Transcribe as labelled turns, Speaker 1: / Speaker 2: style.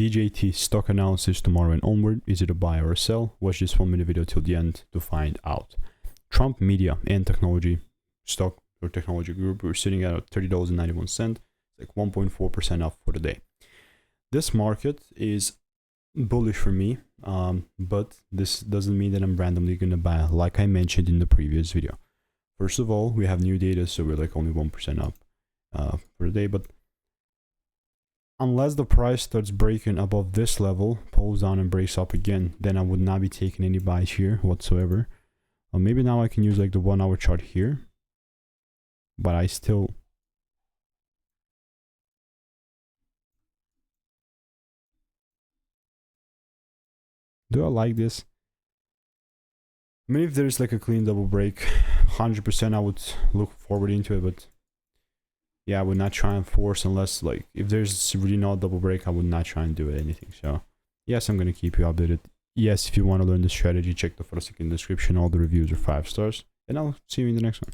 Speaker 1: DJT stock analysis tomorrow and onward. Is it a buy or a sell? Watch this 1 minute video till the end to find out. Trump Media and Technology stock or technology group, we're sitting at $30.91, like 1.4% up for the day. This market is bullish for me, but this doesn't mean that I'm randomly going to buy, like I mentioned in the previous video. First of all, we have new data, so we're like only 1% up for the day, but unless the price starts breaking above this level, pulls down and breaks up again, then I would not be taking any buys here whatsoever. Maybe now I can use like the 1 hour chart here, but I still do I like this? I mean, if there's like a clean double break, 100% I would look forward into it, but yeah, I would not try and force unless like if there's really no double break, I would not try and do anything. So yes, I'm gonna keep you updated. Yes, if you want to learn the strategy, check the first link in the description. All the reviews are 5 stars, and I'll see you in the next one.